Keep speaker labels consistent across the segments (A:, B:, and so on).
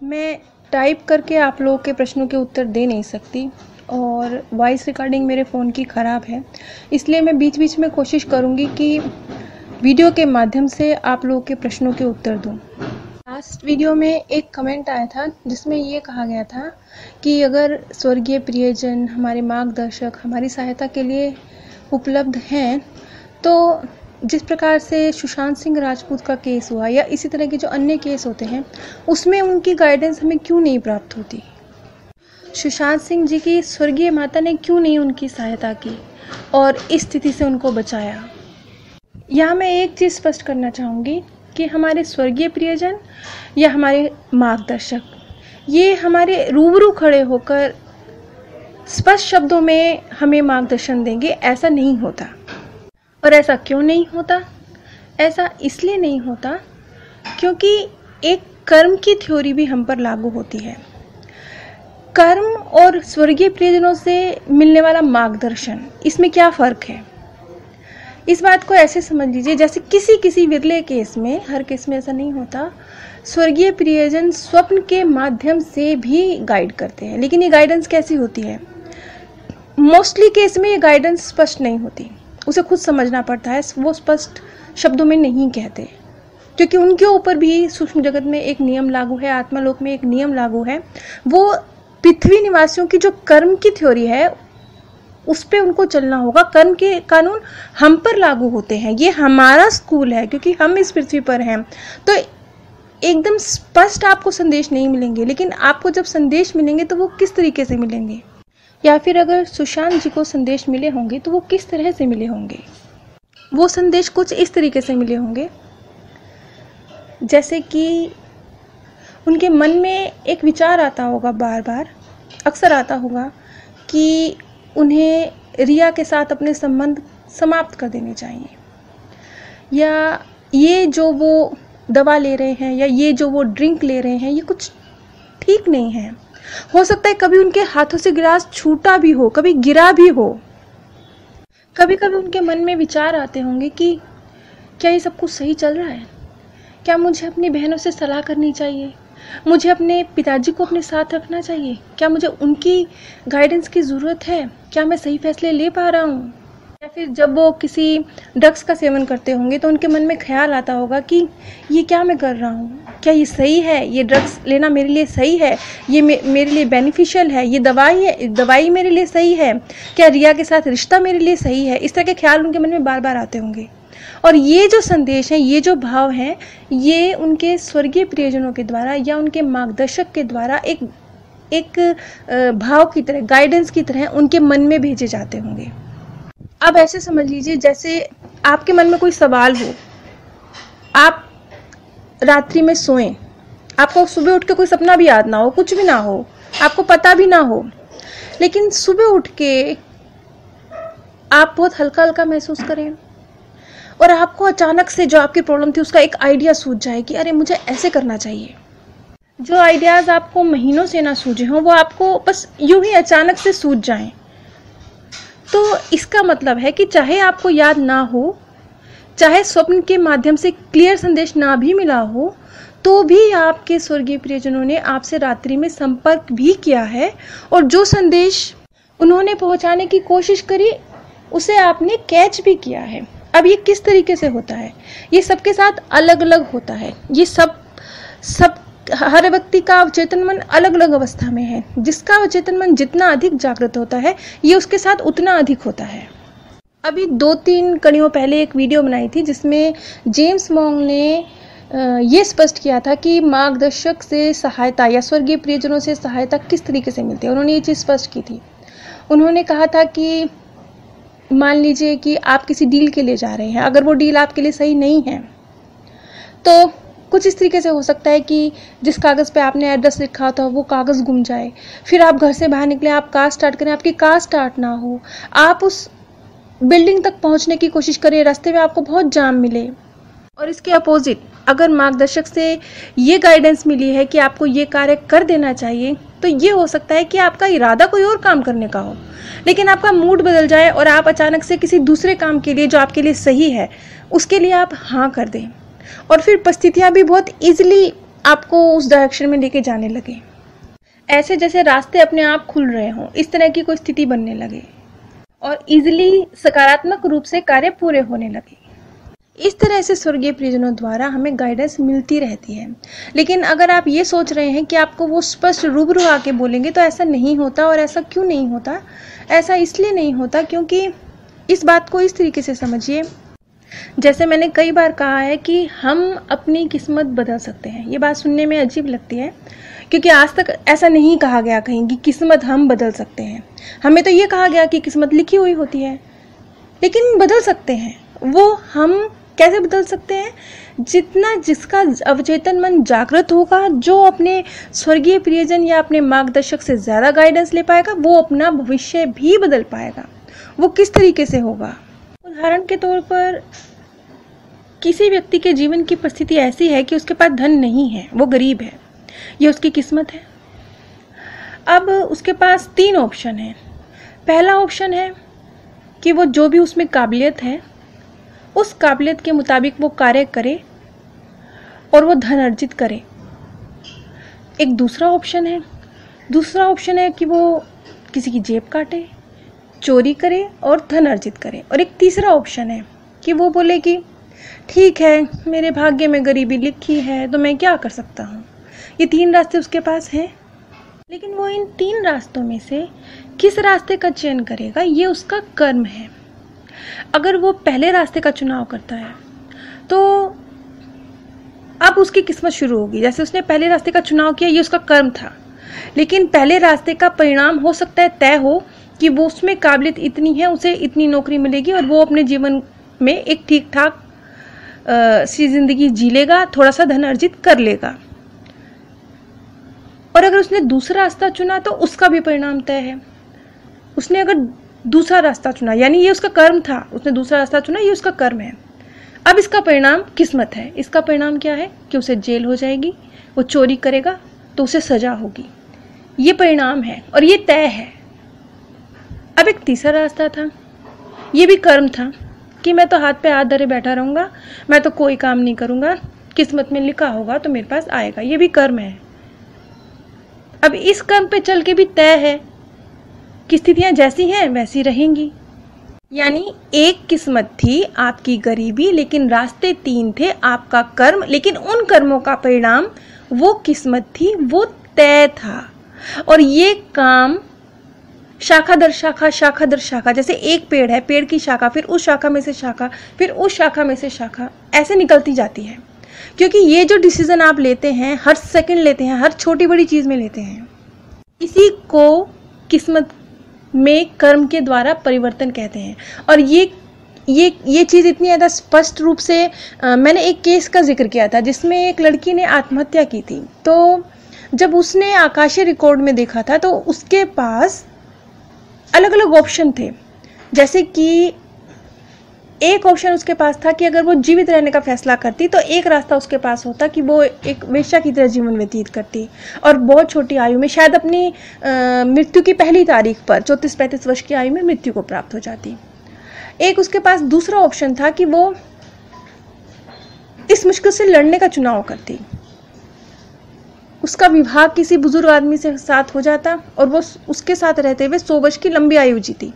A: मैं टाइप करके आप लोगों के प्रश्नों के उत्तर दे नहीं सकती और वॉइस रिकॉर्डिंग मेरे फ़ोन की ख़राब है, इसलिए मैं बीच बीच में कोशिश करूँगी कि वीडियो के माध्यम से आप लोगों के प्रश्नों के उत्तर दूँ। लास्ट वीडियो में एक कमेंट आया था जिसमें ये कहा गया था कि अगर स्वर्गीय प्रियजन हमारे मार्गदर्शक हमारी सहायता के लिए उपलब्ध हैं तो जिस प्रकार से सुशांत सिंह राजपूत का केस हुआ या इसी तरह के जो अन्य केस होते हैं उसमें उनकी गाइडेंस हमें क्यों नहीं प्राप्त होती, सुशांत सिंह जी की स्वर्गीय माता ने क्यों नहीं उनकी सहायता की और इस स्थिति से उनको बचाया। यहाँ मैं एक चीज़ स्पष्ट करना चाहूँगी कि हमारे स्वर्गीय प्रियजन या हमारे मार्गदर्शक ये हमारे रूबरू खड़े होकर स्पष्ट शब्दों में हमें मार्गदर्शन देंगे, ऐसा नहीं होता। और ऐसा क्यों नहीं होता? ऐसा इसलिए नहीं होता क्योंकि एक कर्म की थ्योरी भी हम पर लागू होती है। कर्म और स्वर्गीय प्रियजनों से मिलने वाला मार्गदर्शन, इसमें क्या फ़र्क है? इस बात को ऐसे समझ लीजिए जैसे किसी विरले केस में, हर केस में ऐसा नहीं होता, स्वर्गीय प्रियजन स्वप्न के माध्यम से भी गाइड करते हैं। लेकिन ये गाइडेंस कैसी होती है? मोस्टली केस में ये गाइडेंस स्पष्ट नहीं होती, उसे खुद समझना पड़ता है, वो स्पष्ट शब्दों में नहीं कहते क्योंकि उनके ऊपर भी सूक्ष्म जगत में एक नियम लागू है, आत्मालोक में एक नियम लागू है। वो पृथ्वी निवासियों की जो कर्म की थ्योरी है उस पे उनको चलना होगा। कर्म के कानून हम पर लागू होते हैं, ये हमारा स्कूल है क्योंकि हम इस पृथ्वी पर हैं। तो एकदम स्पष्ट आपको संदेश नहीं मिलेंगे, लेकिन आपको जब संदेश मिलेंगे तो वो किस तरीके से मिलेंगे, या फिर अगर सुशांत जी को संदेश मिले होंगे तो वो किस तरह से मिले होंगे। वो संदेश कुछ इस तरीके से मिले होंगे जैसे कि उनके मन में एक विचार आता होगा, बार बार अक्सर आता होगा कि उन्हें रिया के साथ अपने संबंध समाप्त कर देने चाहिए, या ये जो वो दवा ले रहे हैं या ये जो वो ड्रिंक ले रहे हैं ये कुछ ठीक नहीं है। हो सकता है कभी उनके हाथों से गिलास छूटा भी हो, कभी गिरा भी हो। कभी कभी उनके मन में विचार आते होंगे कि क्या ये सब कुछ सही चल रहा है, क्या मुझे अपनी बहनों से सलाह करनी चाहिए, मुझे अपने पिताजी को अपने साथ रखना चाहिए, क्या मुझे उनकी गाइडेंस की ज़रूरत है, क्या मैं सही फैसले ले पा रहा हूँ। या फिर जब वो किसी ड्रग्स का सेवन करते होंगे तो उनके मन में ख्याल आता होगा कि ये क्या मैं कर रहा हूँ, क्या ये सही है, ये ड्रग्स लेना मेरे लिए सही है, ये मेरे लिए बेनिफिशियल है, ये दवाई मेरे लिए सही है, क्या रिया के साथ रिश्ता मेरे लिए सही है। इस तरह के ख्याल उनके मन में बार बार आते होंगे और ये जो संदेश हैं, ये जो भाव हैं, ये उनके स्वर्गीय प्रियजनों के द्वारा या उनके मार्गदर्शक के द्वारा एक भाव की तरह, गाइडेंस की तरह उनके मन में भेजे जाते होंगे। अब ऐसे समझ लीजिए जैसे आपके मन में कोई सवाल हो, आप रात्रि में सोएं, आपको सुबह उठ के कोई सपना भी याद ना हो, कुछ भी ना हो, आपको पता भी ना हो, लेकिन सुबह उठ के आप बहुत हल्का हल्का महसूस करें और आपको अचानक से जो आपकी प्रॉब्लम थी उसका एक आइडिया सूझ जाए कि अरे मुझे ऐसे करना चाहिए। जो आइडियाज़ आपको महीनों से ना सूझे हों वो आपको बस यूं ही अचानक से सूझ जाएं, तो इसका मतलब है कि चाहे आपको याद ना हो, चाहे स्वप्न के माध्यम से क्लियर संदेश ना भी मिला हो, तो भी आपके स्वर्गीय प्रियजनों ने आपसे रात्रि में संपर्क भी किया है और जो संदेश उन्होंने पहुंचाने की कोशिश करी उसे आपने कैच भी किया है। अब ये किस तरीके से होता है, ये सबके साथ अलग अलग होता है। ये सब हर व्यक्ति का अवचेतन मन अलग अलग अवस्था में है। जिसका अवचेतन मन जितना अधिक जागृत होता है ये उसके साथ उतना अधिक होता है। अभी 2-3 कड़ियों पहले एक वीडियो बनाई थी जिसमें जेम्स मोंग ने ये स्पष्ट किया था कि मार्गदर्शक से सहायता या स्वर्गीय प्रियजनों से सहायता किस तरीके से मिलती है। उन्होंने ये चीज़ स्पष्ट की थी। उन्होंने कहा था कि मान लीजिए कि आप किसी डील के लिए जा रहे हैं, अगर वो डील आपके लिए सही नहीं है तो कुछ इस तरीके से हो सकता है कि जिस कागज़ पे आपने एड्रेस लिखा था वो कागज़ गुम जाए, फिर आप घर से बाहर निकले, आप कार स्टार्ट करें, आपकी कार स्टार्ट ना हो, आप उस बिल्डिंग तक पहुंचने की कोशिश करें, रास्ते में आपको बहुत जाम मिले। और इसके अपोजिट अगर मार्गदर्शक से ये गाइडेंस मिली है कि आपको ये कार्य कर देना चाहिए, तो ये हो सकता है कि आपका इरादा कोई और काम करने का हो, लेकिन आपका मूड बदल जाए और आप अचानक से किसी दूसरे काम के लिए जो आपके लिए सही है उसके लिए आप हाँ कर दें और फिर परिस्थितियाँ भी बहुत ईजिली आपको उस डायरेक्शन में लेके जाने लगे। ऐसे जैसे रास्ते अपने आप खुल रहे हों, इस तरह की कोई स्थिति बनने लगे और इजीली सकारात्मक रूप से कार्य पूरे होने लगे। इस तरह से स्वर्गीय प्रियजनों द्वारा हमें गाइडेंस मिलती रहती है। लेकिन अगर आप ये सोच रहे हैं कि आपको वो स्पष्ट रूबरू आके बोलेंगे, तो ऐसा नहीं होता। और ऐसा क्यों नहीं होता? ऐसा इसलिए नहीं होता क्योंकि इस बात को इस तरीके से समझिए, जैसे मैंने कई बार कहा है कि हम अपनी किस्मत बदल सकते हैं। ये बात सुनने में अजीब लगती है क्योंकि आज तक ऐसा नहीं कहा गया कहीं कि किस्मत हम बदल सकते हैं। हमें तो ये कहा गया कि किस्मत लिखी हुई होती है, लेकिन बदल सकते हैं। वो हम कैसे बदल सकते हैं? जितना जिसका अवचेतन मन जागृत होगा, जो अपने स्वर्गीय प्रियजन या अपने मार्गदर्शक से ज़्यादा गाइडेंस ले पाएगा, वो अपना भविष्य भी बदल पाएगा। वो किस तरीके से होगा? उदाहरण के तौर पर किसी व्यक्ति के जीवन की परिस्थिति ऐसी है कि उसके पास धन नहीं है, वो गरीब है, ये उसकी किस्मत है। अब उसके पास 3 ऑप्शन है। पहला ऑप्शन है कि वो जो भी उसमें काबिलियत है, उस काबिलियत के मुताबिक वो कार्य करे और वो धन अर्जित करे। एक दूसरा ऑप्शन है कि वो किसी की जेब काटे, चोरी करे और धन अर्जित करे। और एक तीसरा ऑप्शन है कि वो बोले कि ठीक है, मेरे भाग्य में गरीबी लिखी है तो मैं क्या कर सकता हूँ। ये 3 रास्ते उसके पास हैं, लेकिन वो इन 3 रास्तों में से किस रास्ते का चयन करेगा, ये उसका कर्म है। अगर वो पहले रास्ते का चुनाव करता है तो अब उसकी किस्मत शुरू होगी। जैसे उसने पहले रास्ते का चुनाव किया, ये उसका कर्म था, लेकिन पहले रास्ते का परिणाम हो सकता है तय हो कि वो उसमें काबिलियत इतनी है, उसे इतनी नौकरी मिलेगी और वो अपने जीवन में एक ठीक ठाक सी जिंदगी जी लेगा, थोड़ा सा धन अर्जित कर लेगा। और अगर उसने दूसरा रास्ता चुना तो उसका भी परिणाम तय है। उसने अगर दूसरा रास्ता चुना, यानी ये उसका कर्म था, उसने दूसरा रास्ता चुना, ये उसका कर्म है। अब इसका परिणाम किस्मत है। इसका परिणाम क्या है कि उसे जेल हो जाएगी, वो चोरी करेगा तो उसे सजा होगी। ये परिणाम है और ये तय है। अब एक तीसरा रास्ता था, ये भी कर्म था कि मैं तो हाथ पे हाथ धरे बैठा रहूँगा, मैं तो कोई काम नहीं करूँगा, किस्मत में लिखा होगा तो मेरे पास आएगा। ये भी कर्म है। अब इस कर्म पे चल के भी तय है कि स्थितियाँ जैसी हैं वैसी रहेंगी। यानी एक किस्मत थी आपकी गरीबी, लेकिन रास्ते 3 थे, आपका कर्म, लेकिन उन कर्मों का परिणाम वो किस्मत थी, वो तय था। और ये काम शाखा दर शाखा, शाखा दर शाखा, जैसे एक पेड़ है, पेड़ की शाखा, फिर उस शाखा में से शाखा, फिर उस शाखा में से शाखा, ऐसे निकलती जाती है। क्योंकि ये जो डिसीजन आप लेते हैं, हर सेकंड लेते हैं, हर छोटी बड़ी चीज़ में लेते हैं, इसी को किस्मत में कर्म के द्वारा परिवर्तन कहते हैं। और ये चीज़ इतनी ज़्यादा स्पष्ट रूप से मैंने एक केस का जिक्र किया था जिसमें एक लड़की ने आत्महत्या की थी। तो जब उसने आकाशीय रिकॉर्ड में देखा था तो उसके पास अलग अलग ऑप्शन थे। जैसे कि एक ऑप्शन उसके पास था कि अगर वो जीवित रहने का फैसला करती तो एक रास्ता उसके पास होता कि वो एक वेश्या की तरह जीवन व्यतीत करती और बहुत छोटी आयु में, शायद अपनी मृत्यु की पहली तारीख पर 34-35 वर्ष की आयु में मृत्यु को प्राप्त हो जाती। एक उसके पास दूसरा ऑप्शन था कि वो इस मुश्किल से लड़ने का चुनाव करती। उसका विवाह किसी बुजुर्ग आदमी से साथ हो जाता और वो उसके साथ रहते हुए 100 वर्ष की लंबी आयु जीती।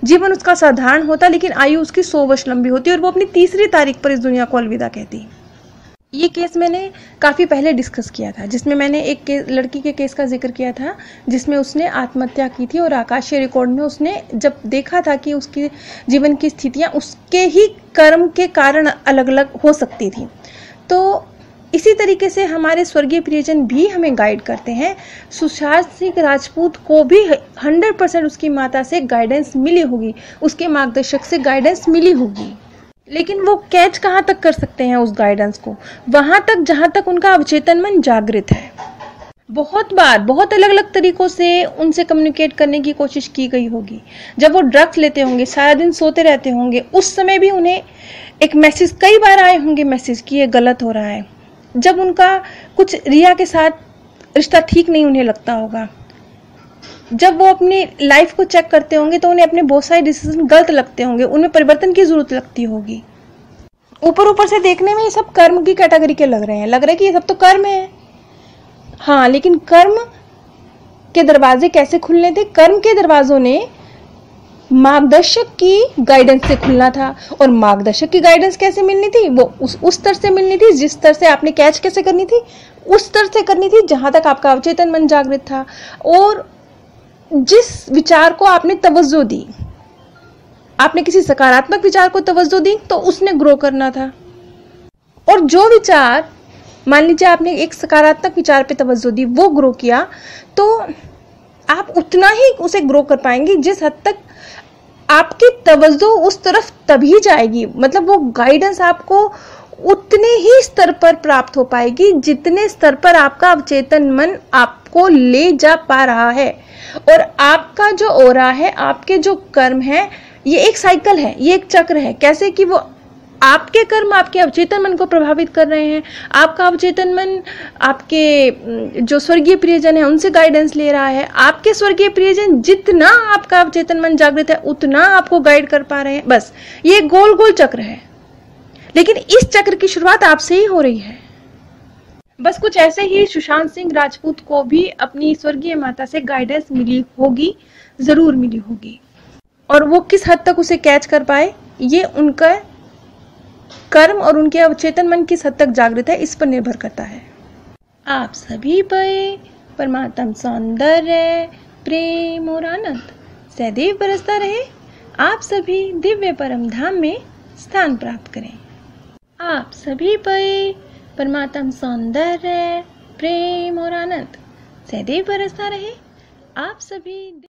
A: जीवन उसका साधारण होता, लेकिन आयु उसकी 100 वर्ष लंबी होती और वो अपनी तीसरी तारीख पर इस दुनिया को अलविदा कहती। ये केस मैंने काफ़ी पहले डिस्कस किया था, जिसमें मैंने एक लड़की के केस का जिक्र किया था जिसमें उसने आत्महत्या की थी और आकाशीय रिकॉर्ड में उसने जब देखा था कि उसकी जीवन की स्थितियाँ उसके ही कर्म के कारण अलग अलग हो सकती थी। तो इसी तरीके से हमारे स्वर्गीय प्रियजन भी हमें गाइड करते हैं। सुशांत सिंह राजपूत को भी 100% उसकी माता से गाइडेंस मिली होगी, उसके मार्गदर्शक से गाइडेंस मिली होगी, लेकिन वो कैच कहाँ तक कर सकते हैं उस गाइडेंस को? वहाँ तक जहाँ तक उनका अवचेतन मन जागृत है। बहुत बार बहुत अलग अलग तरीकों से उनसे कम्युनिकेट करने की कोशिश की गई होगी। जब वो ड्रग्स लेते होंगे, सारा दिन सोते रहते होंगे, उस समय भी उन्हें एक मैसेज कई बार आए होंगे, मैसेज कि ये गलत हो रहा है। जब उनका कुछ रिया के साथ रिश्ता ठीक नहीं उन्हें लगता होगा, जब वो अपनी लाइफ को चेक करते होंगे तो उन्हें अपने बहुत सारे डिसीजन गलत लगते होंगे, उनमें परिवर्तन की ज़रूरत लगती होगी। ऊपर ऊपर से देखने में ये सब कर्म की कैटेगरी के लग रहे हैं, लग रहा है कि ये सब तो कर्म है। हाँ, लेकिन कर्म के दरवाजे कैसे खुलने थे? कर्म के दरवाजों ने मार्गदर्शक की गाइडेंस से खुलना था। और मार्गदर्शक की गाइडेंस कैसे मिलनी थी? वो उस तरह से मिलनी थी जिस तरह से आपने कैच कैसे करनी थी, उस तरह से करनी थी जहां तक आपका अवचेतन मन जागृत था। और जिस विचार को आपने तवज्जो दी, आपने किसी सकारात्मक विचार को तवज्जो दी तो उसने ग्रो करना था। और जो विचार, मान लीजिए आपने एक सकारात्मक विचार पे तवज्जो दी, वो ग्रो किया, तो आप उतना ही उसे ग्रो कर पाएंगे जिस हद तक आपकी तवज्जो उस तरफ तभी जाएगी, मतलब वो गाइडेंस आपको उतने ही स्तर पर प्राप्त हो पाएगी जितने स्तर पर आपका अवचेतन मन आपको ले जा पा रहा है। और आपका जो ओरा है, आपके जो कर्म है, ये एक साइकिल है, ये एक चक्र है। कैसे कि वो आपके कर्म आपके अवचेतन मन को प्रभावित कर रहे हैं, आपका अवचेतन मन आपके जो स्वर्गीय प्रियजन है उनसे गाइडेंस ले रहा है, आपके स्वर्गीय प्रियजन जितना आपका अवचेतन मन जागृत है उतना आपको गाइड कर पा रहे हैं। बस ये गोल गोल चक्र है, लेकिन इस चक्र की शुरुआत आपसे ही हो रही है। बस कुछ ऐसे ही सुशांत सिंह राजपूत को भी अपनी स्वर्गीय माता से गाइडेंस मिली होगी, जरूर मिली होगी। और वो किस हद तक उसे कैच कर पाए, ये उनका कर्म और उनके अवचेतन मन किस हद तक जागृत है, इस पर निर्भर करता है। आप सभी पर परमात्म सौंदर्य, प्रेम और आनंद सदैव बरसता रहे। आप सभी दिव्य परम धाम में स्थान प्राप्त करें। आप सभी पर परमात्म सौंदर्य, प्रेम और आनंद सदैव बरसता रहे। आप सभी